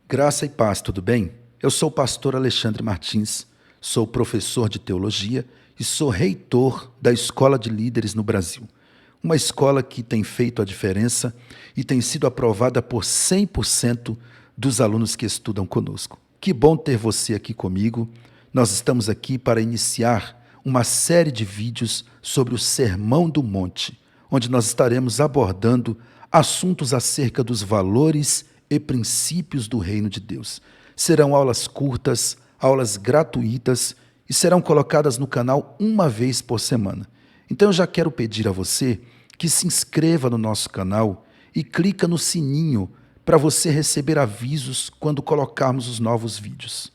Graça e paz, tudo bem? Eu sou o pastor Alexandre Martins, sou professor de teologia e sou reitor da Escola de Líderes no Brasil. Uma escola que tem feito a diferença e tem sido aprovada por 100% dos alunos que estudam conosco. Que bom ter você aqui comigo. Nós estamos aqui para iniciar uma série de vídeos sobre o Sermão do Monte, onde nós estaremos abordando assuntos acerca dos valores e princípios do reino de Deus. Serão aulas curtas, aulas gratuitas e serão colocadas no canal uma vez por semana. Então eu já quero pedir a você que se inscreva no nosso canal e clica no sininho para você receber avisos quando colocarmos os novos vídeos.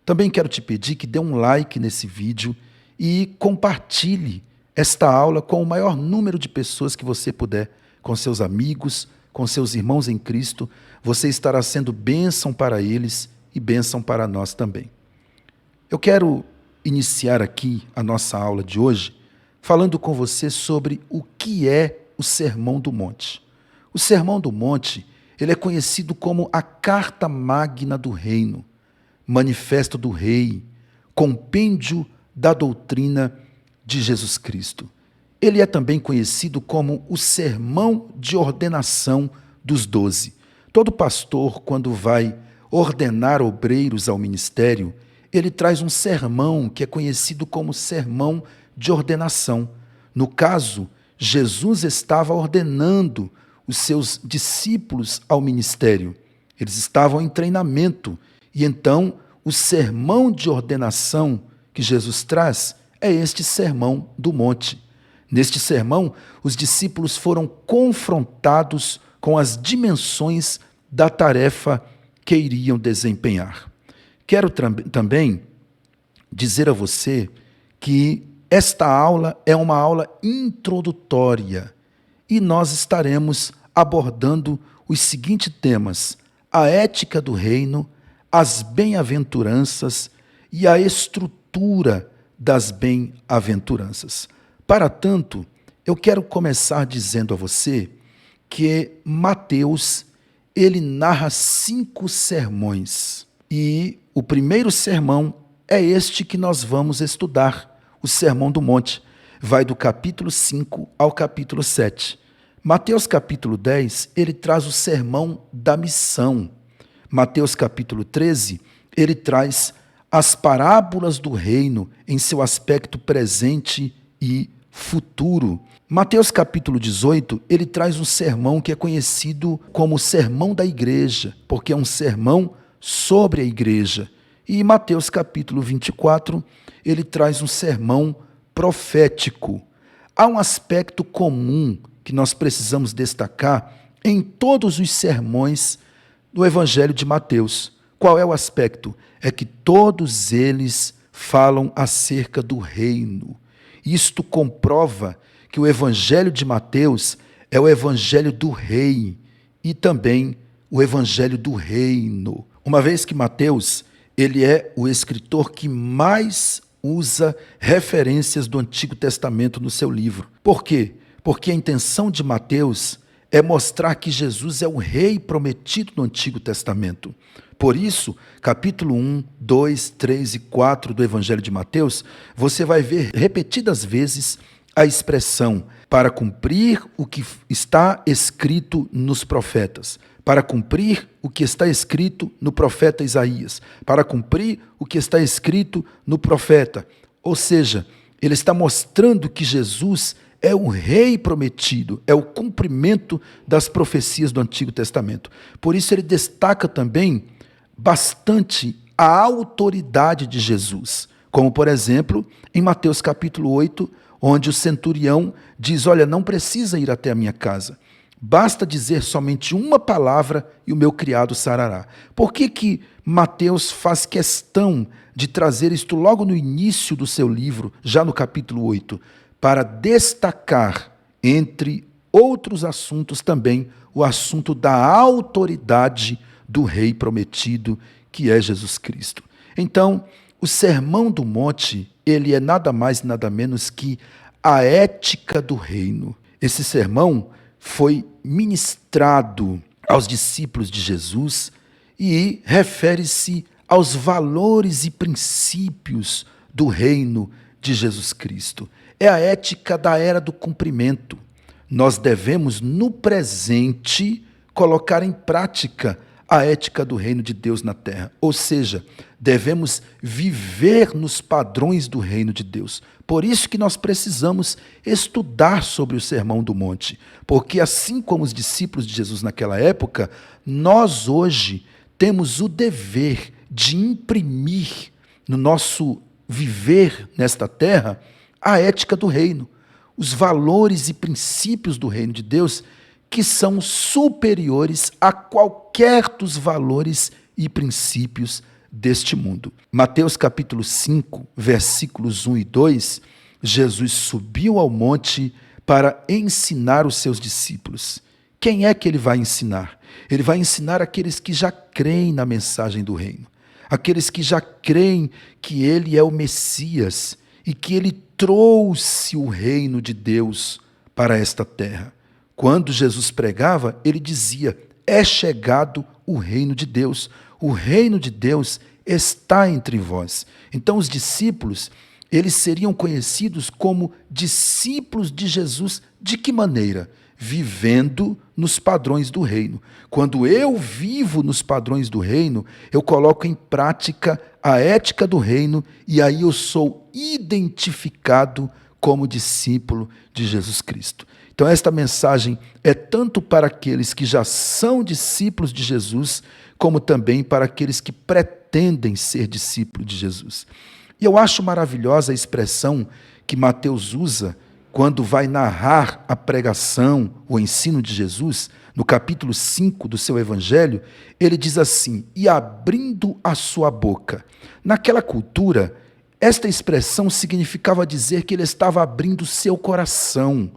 Também quero te pedir que dê um like nesse vídeo e compartilhe esta aula com o maior número de pessoas que você puder, com seus amigos, com seus irmãos em Cristo. Você estará sendo bênção para eles e bênção para nós também. Eu quero iniciar aqui a nossa aula de hoje falando com você sobre o que é o Sermão do Monte. O Sermão do Monte, ele é conhecido como a Carta Magna do Reino, Manifesto do Rei, Compêndio da Doutrina de Jesus Cristo. Ele é também conhecido como o Sermão de Ordenação dos 12. Todo pastor, quando vai ordenar obreiros ao ministério, ele traz um sermão que é conhecido como Sermão de Ordenação. No caso, Jesus estava ordenando os seus discípulos ao ministério. Eles estavam em treinamento. E então, o Sermão de Ordenação que Jesus traz é este Sermão do Monte. Neste sermão, os discípulos foram confrontados com as dimensões da tarefa que iriam desempenhar. Quero também dizer a você que esta aula é uma aula introdutória e nós estaremos abordando os seguintes temas: a ética do reino, as bem-aventuranças e a estrutura das bem-aventuranças. Para tanto, eu quero começar dizendo a você que Mateus, ele narra 5 sermões. E o primeiro sermão é este que nós vamos estudar, o Sermão do Monte. Vai do capítulo 5 ao capítulo 7. Mateus capítulo 10, ele traz o Sermão da Missão. Mateus capítulo 13, ele traz as parábolas do reino em seu aspecto presente e futuro. Mateus capítulo 18, ele traz um sermão que é conhecido como o Sermão da Igreja, porque é um sermão sobre a igreja. E Mateus capítulo 24, ele traz um sermão profético. Há um aspecto comum que nós precisamos destacar em todos os sermões do Evangelho de Mateus. Qual é o aspecto? É que todos eles falam acerca do reino. Isto comprova que o Evangelho de Mateus é o Evangelho do Rei e também o Evangelho do Reino. Uma vez que Mateus, ele é o escritor que mais usa referências do Antigo Testamento no seu livro. Por quê? Porque a intenção de Mateus é mostrar que Jesus é o Rei prometido no Antigo Testamento. Por isso, capítulo 1, 2, 3 e 4 do Evangelho de Mateus, você vai ver repetidas vezes a expressão para cumprir o que está escrito nos profetas, para cumprir o que está escrito no profeta Isaías, para cumprir o que está escrito no profeta. Ou seja, ele está mostrando que Jesus é o Rei prometido, é o cumprimento das profecias do Antigo Testamento. Por isso ele destaca também bastante a autoridade de Jesus, como por exemplo em Mateus capítulo 8, onde o centurião diz: olha, não precisa ir até a minha casa, basta dizer somente uma palavra e o meu criado sarará. Por que Mateus faz questão de trazer isto logo no início do seu livro, já no capítulo 8? Para destacar, entre outros assuntos também, o assunto da autoridade do Rei prometido, que é Jesus Cristo. Então, o Sermão do Monte, ele é nada mais nada menos que a ética do reino. Esse sermão foi ministrado aos discípulos de Jesus e refere-se aos valores e princípios do reino de Jesus Cristo. É a ética da era do cumprimento. Nós devemos, no presente, colocar em prática a ética do reino de Deus na terra. Ou seja, devemos viver nos padrões do reino de Deus. Por isso que nós precisamos estudar sobre o Sermão do Monte, porque assim como os discípulos de Jesus naquela época, nós hoje temos o dever de imprimir no nosso viver nesta terra a ética do reino, os valores e princípios do reino de Deus, que são superiores a qualquer dos valores e princípios deste mundo. Mateus capítulo 5, versículos 1 e 2, Jesus subiu ao monte para ensinar os seus discípulos. Quem é que ele vai ensinar? Ele vai ensinar aqueles que já creem na mensagem do reino, aqueles que já creem que ele é o Messias e que ele trouxe o reino de Deus para esta terra. Quando Jesus pregava, ele dizia: é chegado o reino de Deus. O reino de Deus está entre vós. Então os discípulos, eles seriam conhecidos como discípulos de Jesus. De que maneira? Vivendo nos padrões do reino. Quando eu vivo nos padrões do reino, eu coloco em prática a ética do reino e aí eu sou identificado como discípulo de Jesus Cristo. Então esta mensagem é tanto para aqueles que já são discípulos de Jesus, como também para aqueles que pretendem ser discípulos de Jesus. E eu acho maravilhosa a expressão que Mateus usa quando vai narrar a pregação, o ensino de Jesus, no capítulo 5 do seu evangelho, ele diz assim: e abrindo a sua boca. Naquela cultura, esta expressão significava dizer que ele estava abrindo seu coração,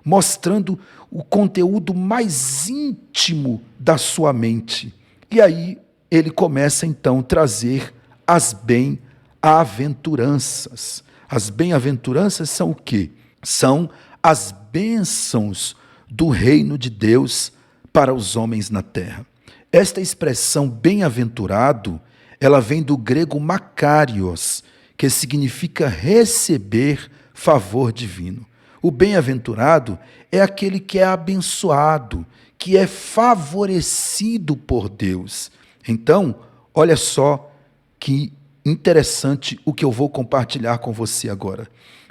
mostrando o conteúdo mais íntimo da sua mente. E aí ele começa então a trazer as bem-aventuranças. As bem-aventuranças são o quê? São as bênçãos do reino de Deus para os homens na terra. Esta expressão bem-aventurado, ela vem do grego makarios, que significa receber favor divino. O bem-aventurado é aquele que é abençoado, que é favorecido por Deus. Então, olha só que interessante o que eu vou compartilhar com você agora.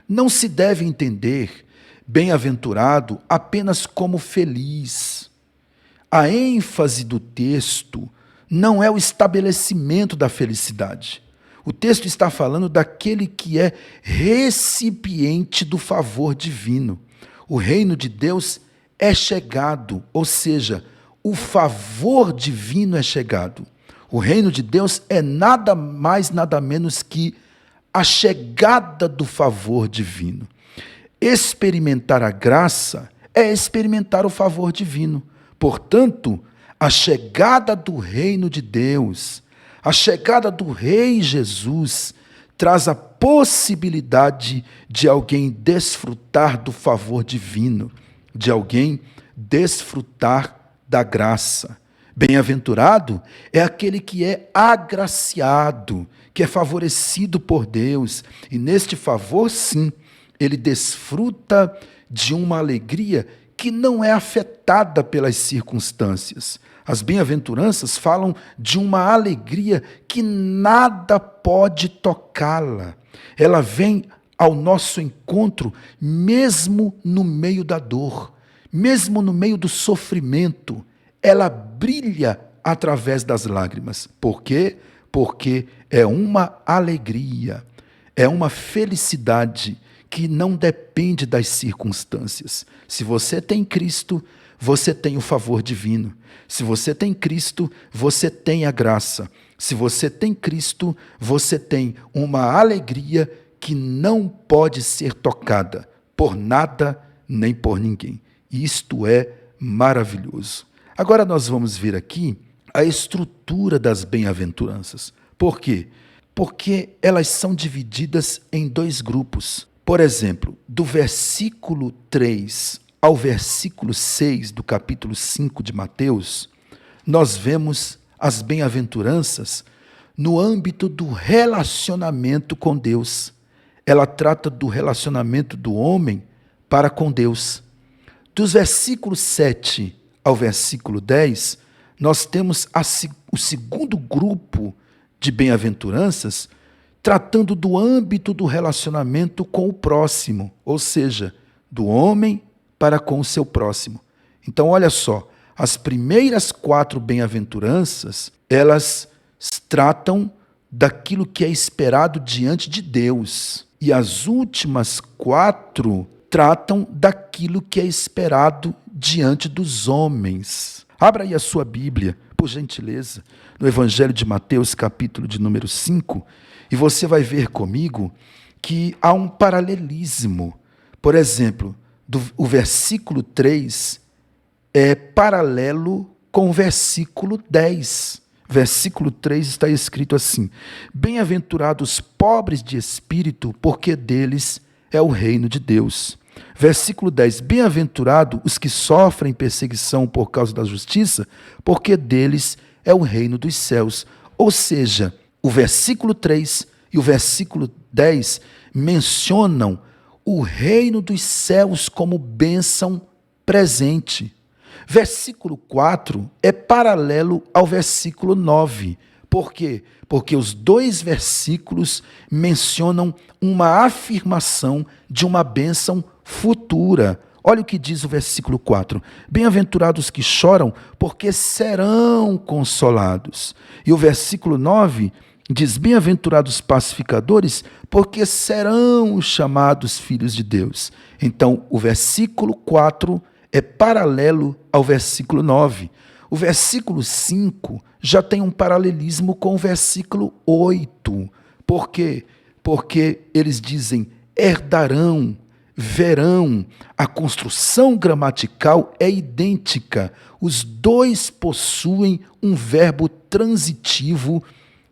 Não se deve entender bem-aventurado apenas como feliz. A ênfase do texto não é o estabelecimento da felicidade. O texto está falando daquele que é recipiente do favor divino. O reino de Deus é chegado, ou seja, o favor divino é chegado. O reino de Deus é nada mais, nada menos que a chegada do favor divino. Experimentar a graça é experimentar o favor divino. Portanto, a chegada do reino de Deus, a chegada do Rei Jesus, traz a possibilidade de alguém desfrutar do favor divino, de alguém desfrutar da graça. Bem-aventurado é aquele que é agraciado, que é favorecido por Deus, e neste favor, sim, ele desfruta de uma alegria que não é afetada pelas circunstâncias. As bem-aventuranças falam de uma alegria que nada pode tocá-la. Ela vem ao nosso encontro mesmo no meio da dor, mesmo no meio do sofrimento. Ela brilha através das lágrimas. Por quê? Porque é uma alegria, é uma felicidade que não depende das circunstâncias. Se você tem Cristo, você tem o favor divino. Se você tem Cristo, você tem a graça. Se você tem Cristo, você tem uma alegria que não pode ser tocada por nada nem por ninguém. Isto é maravilhoso. Agora nós vamos ver aqui a estrutura das bem-aventuranças. Por quê? Porque elas são divididas em dois grupos. Por exemplo, do versículo 3 ao versículo 6 do capítulo 5 de Mateus, nós vemos as bem-aventuranças no âmbito do relacionamento com Deus. Ela trata do relacionamento do homem para com Deus. Dos versículos 7 ao versículo 10, nós temos o segundo grupo de bem-aventuranças tratando do âmbito do relacionamento com o próximo, ou seja, do homem para com o seu próximo. Então, olha só, as primeiras 4 bem-aventuranças, elas tratam daquilo que é esperado diante de Deus. E as últimas 4 tratam daquilo que é esperado diante dos homens. Abra aí a sua Bíblia, por gentileza, no Evangelho de Mateus, capítulo de número 5, e você vai ver comigo que há um paralelismo. Por exemplo, o versículo 3 é paralelo com o versículo 10. Versículo 3 está escrito assim: bem-aventurados pobres de espírito, porque deles é o reino de Deus. Versículo 10, bem-aventurados os que sofrem perseguição por causa da justiça, porque deles é o reino dos céus. Ou seja, o versículo 3 e o versículo 10 mencionam o reino dos céus como bênção presente. Versículo 4 é paralelo ao versículo 9. Por quê? Porque os 2 versículos mencionam uma afirmação de uma bênção futura. Olha o que diz o versículo 4. Bem-aventurados que choram, porque serão consolados. E o versículo 9 diz: bem-aventurados pacificadores, porque serão chamados filhos de Deus. Então, o versículo 4 é paralelo ao versículo 9. O versículo 5 já tem um paralelismo com o versículo 8. Por quê? Porque eles dizem herdarão, verão. A construção gramatical é idêntica. Os 2 possuem um verbo transitivo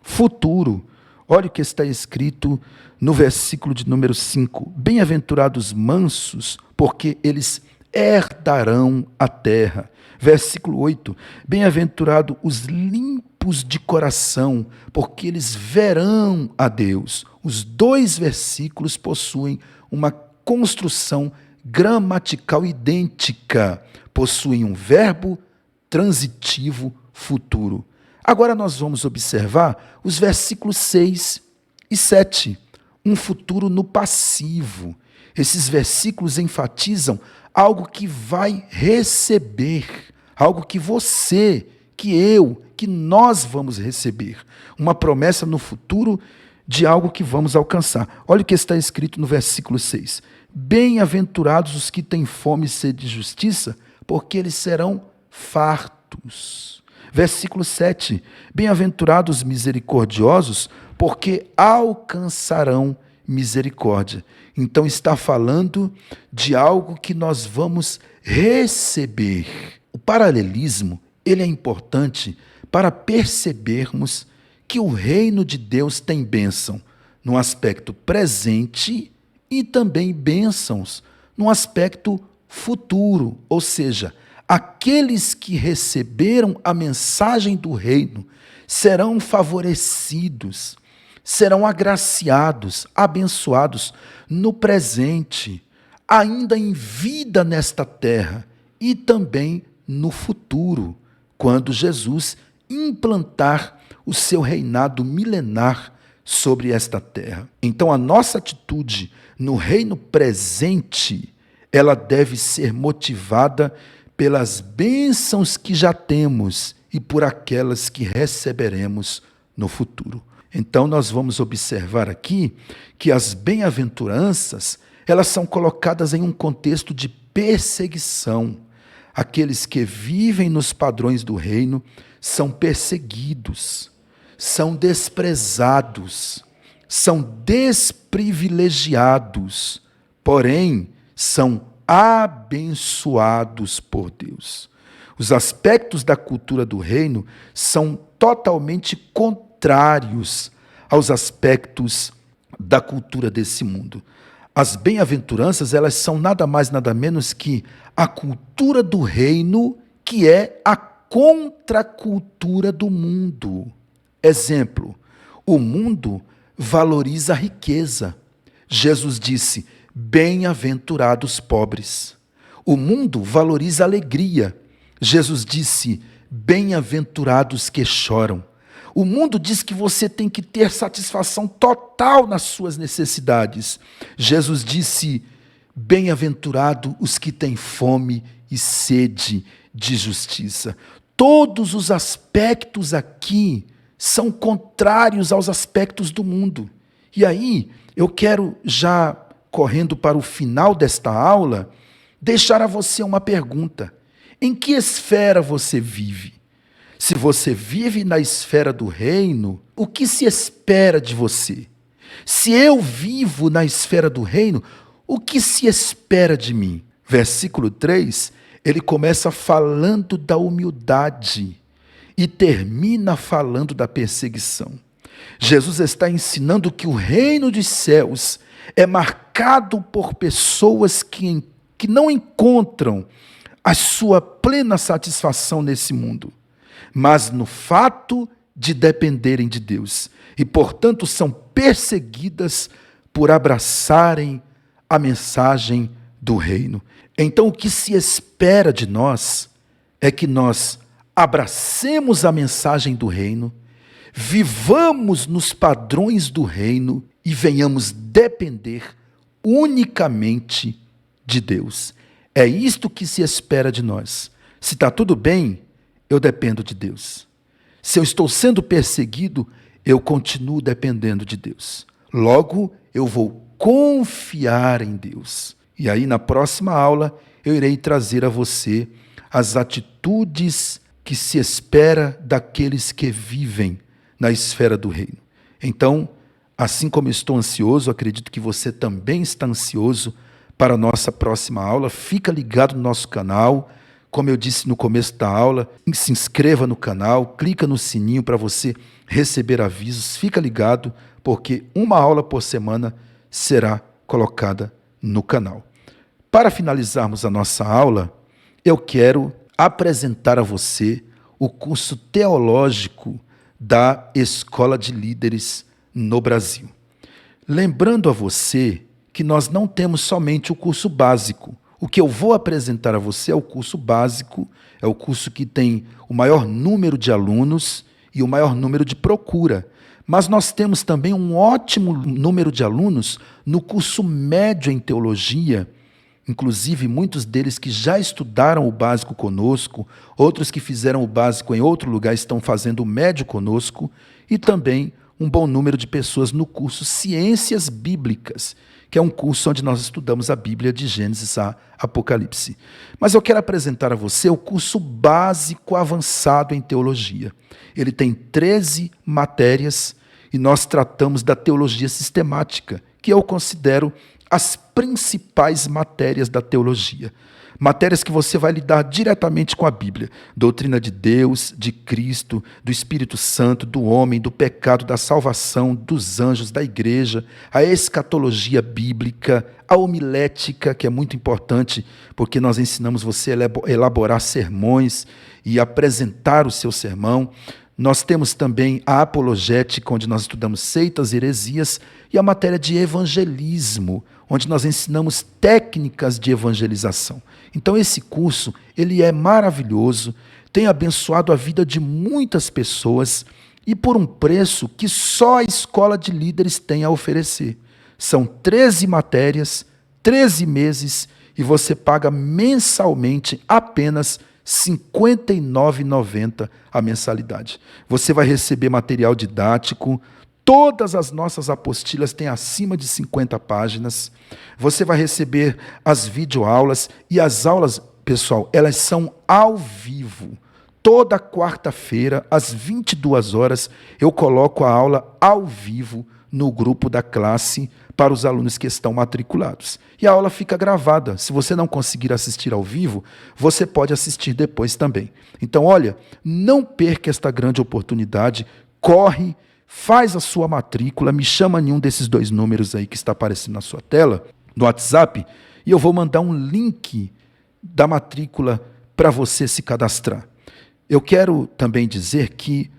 futuro. Olha o que está escrito no versículo de número 5. Bem-aventurados mansos, porque eles herdarão a terra. Versículo 8. Bem-aventurados os limpos de coração, porque eles verão a Deus. Os 2 versículos possuem uma construção gramatical idêntica. Possuem um verbo transitivo futuro. Agora nós vamos observar os versículos 6 e 7. Um futuro no passivo. Esses versículos enfatizam algo que vai receber, algo que você, que eu, que nós vamos receber. Uma promessa no futuro de algo que vamos alcançar. Olha o que está escrito no versículo 6. Bem-aventurados os que têm fome e sede de justiça, porque eles serão fartos. Versículo 7. Bem-aventurados misericordiosos, porque alcançarão misericórdia. Então está falando de algo que nós vamos receber. O paralelismo, ele é importante para percebermos que o reino de Deus tem bênção no aspecto presente e também bênçãos no aspecto futuro, ou seja, aqueles que receberam a mensagem do reino serão favorecidos, serão agraciados, abençoados no presente, ainda em vida nesta terra e também no futuro, quando Jesus implantar o seu reinado milenar sobre esta terra. Então, a nossa atitude no reino presente, ela deve ser motivada pelas bênçãos que já temos e por aquelas que receberemos no futuro. Então, nós vamos observar aqui que as bem-aventuranças, elas são colocadas em um contexto de perseguição. Aqueles que vivem nos padrões do reino são perseguidos, são desprezados, são desprivilegiados, porém, são abençoados por Deus. Os aspectos da cultura do reino são totalmente contrários aos aspectos da cultura desse mundo. As bem-aventuranças, elas são nada mais, nada menos que a cultura do reino, que é a contracultura do mundo. Exemplo, o mundo valoriza a riqueza. Jesus disse, bem-aventurados pobres. O mundo valoriza a alegria. Jesus disse, bem-aventurados que choram. O mundo diz que você tem que ter satisfação total nas suas necessidades. Jesus disse, bem-aventurado os que têm fome e sede de justiça. Todos os aspectos aqui são contrários aos aspectos do mundo. E aí, eu quero, já correndo para o final desta aula, deixar a você uma pergunta. Em que esfera você vive? Se você vive na esfera do reino, o que se espera de você? Se eu vivo na esfera do reino, o que se espera de mim? Versículo 3, ele começa falando da humildade e termina falando da perseguição. Jesus está ensinando que o reino dos céus é marcado por pessoas que não encontram a sua plena satisfação nesse mundo, mas no fato de dependerem de Deus. E, portanto, são perseguidas por abraçarem a mensagem do reino. Então, o que se espera de nós é que nós abracemos a mensagem do reino, vivamos nos padrões do reino e venhamos depender unicamente de Deus. É isto que se espera de nós. Se está tudo bem, eu dependo de Deus. Se eu estou sendo perseguido, eu continuo dependendo de Deus. Logo, eu vou confiar em Deus. E aí, na próxima aula, eu irei trazer a você as atitudes que se espera daqueles que vivem na esfera do reino. Então, assim como eu estou ansioso, acredito que você também está ansioso para a nossa próxima aula. Fica ligado no nosso canal. Como eu disse no começo da aula, se inscreva no canal, clica no sininho para você receber avisos. Fica ligado, porque uma aula por semana será colocada no canal. Para finalizarmos a nossa aula, eu quero apresentar a você o curso teológico da Escola de Líderes no Brasil. Lembrando a você que nós não temos somente o curso básico. O que eu vou apresentar a você é o curso básico, é o curso que tem o maior número de alunos e o maior número de procura. Mas nós temos também um ótimo número de alunos no curso médio em teologia, inclusive muitos deles que já estudaram o básico conosco, outros que fizeram o básico em outro lugar estão fazendo o médio conosco, e também um bom número de pessoas no curso Ciências Bíblicas, que é um curso onde nós estudamos a Bíblia de Gênesis a Apocalipse. Mas eu quero apresentar a você o curso básico avançado em teologia. Ele tem 13 matérias e nós tratamos da teologia sistemática, que eu considero as principais matérias da teologia. Matérias que você vai lidar diretamente com a Bíblia. Doutrina de Deus, de Cristo, do Espírito Santo, do homem, do pecado, da salvação, dos anjos, da igreja, a escatologia bíblica, a homilética, que é muito importante, porque nós ensinamos você a elaborar sermões e apresentar o seu sermão. Nós temos também a apologética, onde nós estudamos seitas e heresias, e a matéria de evangelismo, onde nós ensinamos técnicas de evangelização. Então esse curso, ele é maravilhoso, tem abençoado a vida de muitas pessoas e por um preço que só a Escola de Líderes tem a oferecer. São 13 matérias, 13 meses e você paga mensalmente apenas R$ 59,90 a mensalidade. Você vai receber material didático, todas as nossas apostilas têm acima de 50 páginas. Você vai receber as videoaulas e as aulas, pessoal, elas são ao vivo. Toda quarta-feira, às 22 horas, eu coloco a aula ao vivo no grupo da classe para os alunos que estão matriculados. E a aula fica gravada. Se você não conseguir assistir ao vivo, você pode assistir depois também. Então, olha, não perca esta grande oportunidade. Corre, faz a sua matrícula, me chama em um desses 2 números aí que está aparecendo na sua tela, no WhatsApp, e eu vou mandar um link da matrícula para você se cadastrar. Eu quero também dizer que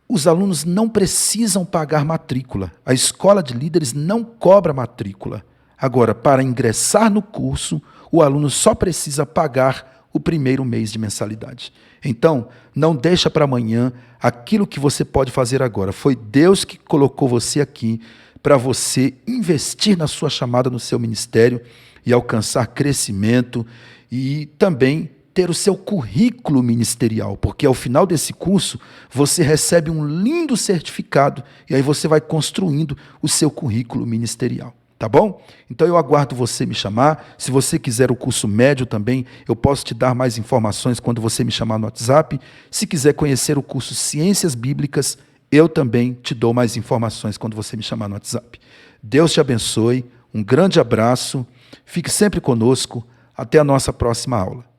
os alunos não precisam pagar matrícula. A escola de líderes não cobra matrícula. Agora, para ingressar no curso, o aluno só precisa pagar o primeiro mês de mensalidade. Então, não deixa para amanhã aquilo que você pode fazer agora. Foi Deus que colocou você aqui para você investir na sua chamada, no seu ministério e alcançar crescimento e também ter o seu currículo ministerial, porque ao final desse curso você recebe um lindo certificado e aí você vai construindo o seu currículo ministerial. Tá bom? Então eu aguardo você me chamar. Se você quiser o curso médio também, eu posso te dar mais informações quando você me chamar no WhatsApp. Se quiser conhecer o curso Ciências Bíblicas, eu também te dou mais informações quando você me chamar no WhatsApp. Deus te abençoe, um grande abraço, fique sempre conosco, até a nossa próxima aula.